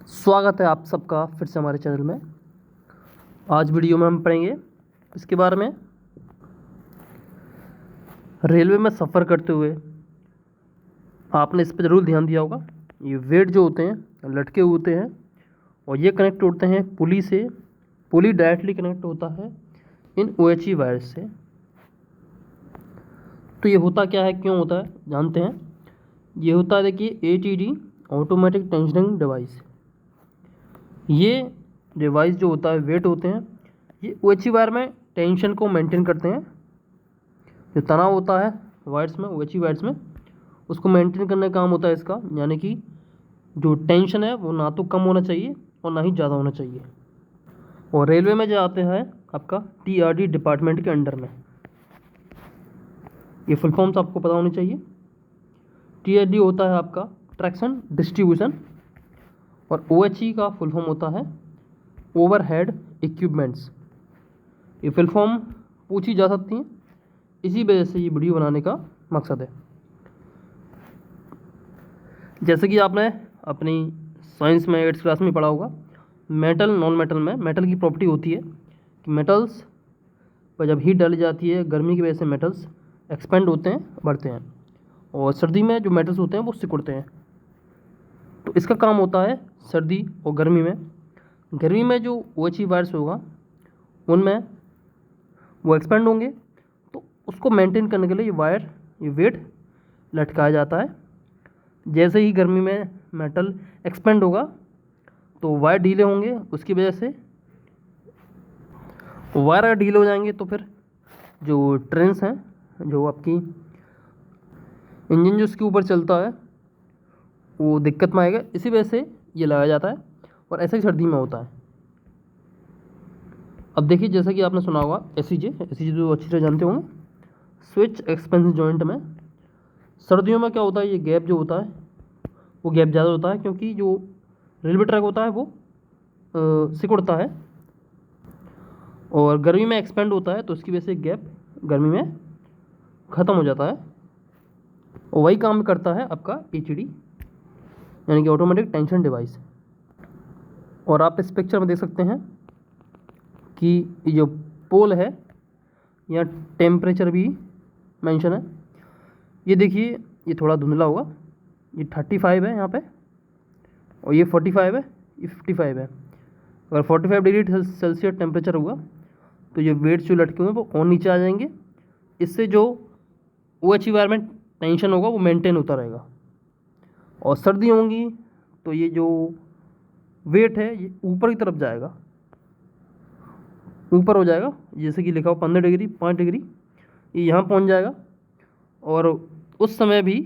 स्वागत है आप सबका फिर से हमारे चैनल में। आज वीडियो में हम पढ़ेंगे इसके बारे में, रेलवे में सफ़र करते हुए आपने इस पर ज़रूर ध्यान दिया होगा। ये वेट जो होते हैं लटके होते हैं और ये कनेक्ट होते हैं पुली से। पुली डायरेक्टली कनेक्ट होता है इन OHE वायर से। तो ये होता क्या है, क्यों होता है, जानते हैं। ये होता है, देखिए, ATD ऑटोमेटिक टेंशनिंग डिवाइस। ये डिवाइस जो होता है, वेट होते हैं, ये OHE वायर में टेंशन को मेंटेन करते हैं। जो तनाव होता है वायर्स में, OHE वायर्स में, उसको मेंटेन करने का काम होता है इसका। यानी कि जो टेंशन है वो ना तो कम होना चाहिए और ना ही ज़्यादा होना चाहिए। और रेलवे में जो आते हैं आपका TRD डिपार्टमेंट के अंडर में। ये फुल फॉर्म्स आपको पता होनी चाहिए। TRD होता है आपका ट्रैक्शन डिस्ट्रीब्यूशन, और OHE का फुल फॉर्म होता है ओवरहेड इक्विपमेंट्स। ये फुल फॉर्म पूछी जा सकती हैं, इसी वजह से ये वीडियो बनाने का मकसद है। जैसे कि आपने अपनी साइंस में 8th क्लास में पढ़ा होगा, मेटल नॉन मेटल में मेटल की प्रॉपर्टी होती है कि मेटल्स पर जब हीट डाली जाती है गर्मी की वजह से मेटल्स एक्सपेंड होते हैं, बढ़ते हैं, और सर्दी में जो मेटल्स होते हैं वो सिकुड़ते हैं। तो इसका काम होता है सर्दी और गर्मी में। गर्मी में जो OHE वायर्स होगा उनमें वो एक्सपेंड होंगे, तो उसको मेंटेन करने के लिए ये वेट लटकाया जाता है। जैसे ही गर्मी में मेटल एक्सपेंड होगा तो वायर ढीले होंगे, उसकी वजह से वायर अगर ढीले हो जाएंगे तो फिर जो ट्रेन्स हैं, जो आपकी इंजन जो उसके ऊपर चलता है, वो दिक्कत में आएगा। इसी वजह से ये लगाया जाता है, और ऐसा ही सर्दी में होता है। अब देखिए, जैसा कि आपने सुना होगा SEJ तो अच्छी तरह जानते होंगे, स्विच एक्सपेंशन जॉइंट में। सर्दियों में क्या होता है, ये गैप जो होता है वो गैप ज़्यादा होता है, क्योंकि जो रेलवे ट्रैक होता है वो सिकुड़ता है, और गर्मी में एक्सपेंड होता है, तो उसकी वजह से गैप गर्मी में ख़त्म हो जाता है। और वही काम करता है आपका HED, यानी कि ऑटोमेटिक टेंशन डिवाइस। और आप इस पिक्चर में देख सकते हैं कि ये जो पोल है, यहाँ टेम्परेचर भी मेंशन है। ये देखिए, ये थोड़ा धुंधला होगा, ये 35 है यहाँ पे, और ये 45 है, ये 55 है। अगर 45 डिग्री सेल्सियस टेम्परेचर हुआ तो ये वेट्स जो लटके हुए हैं वो और नीचे आ जाएंगे। इससे जो OHE वायर में टेंशन होगा वो मेंटेन होता रहेगा। और सर्दी होंगी तो ये जो वेट है ये ऊपर की तरफ जाएगा, ऊपर हो जाएगा। जैसे कि लिखा हो 15 डिग्री 5 डिग्री, ये यहाँ पहुँच जाएगा, और उस समय भी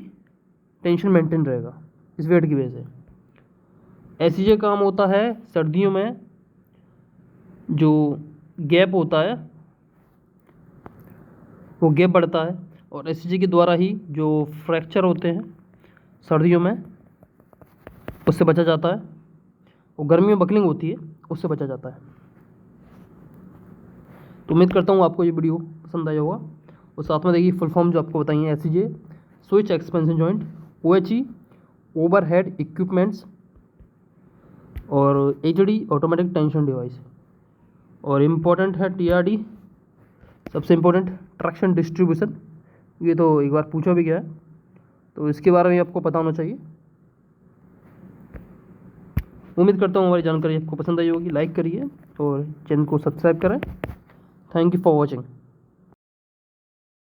टेंशन मेंटेन रहेगा इस वेट की वजह से। ऐसी काम होता है सर्दियों में, जो गैप होता है वो गैप बढ़ता है, और SEJ के द्वारा ही जो फ्रैक्चर होते हैं सर्दियों में उससे बचा जाता है, और गर्मी में बकलिंग होती है उससे बचा जाता है। तो उम्मीद करता हूँ आपको ये वीडियो पसंद आया होगा। और साथ में देखिए फुल फॉर्म जो आपको बताइए, SEJ switch expansion joint, OHE overhead equipments, और HED ऑटोमेटिक टेंशन डिवाइस, और इम्पोर्टेंट है TRD, सबसे इम्पोर्टेंट ट्रैक्शन डिस्ट्रीब्यूशन। ये तो एक बार पूछा भी गया है, तो इसके बारे में आपको पता होना चाहिए। उम्मीद करता हूँ हमारी जानकारी आपको पसंद आई होगी। लाइक करिए और चैनल को सब्सक्राइब करें। Thank you for watching.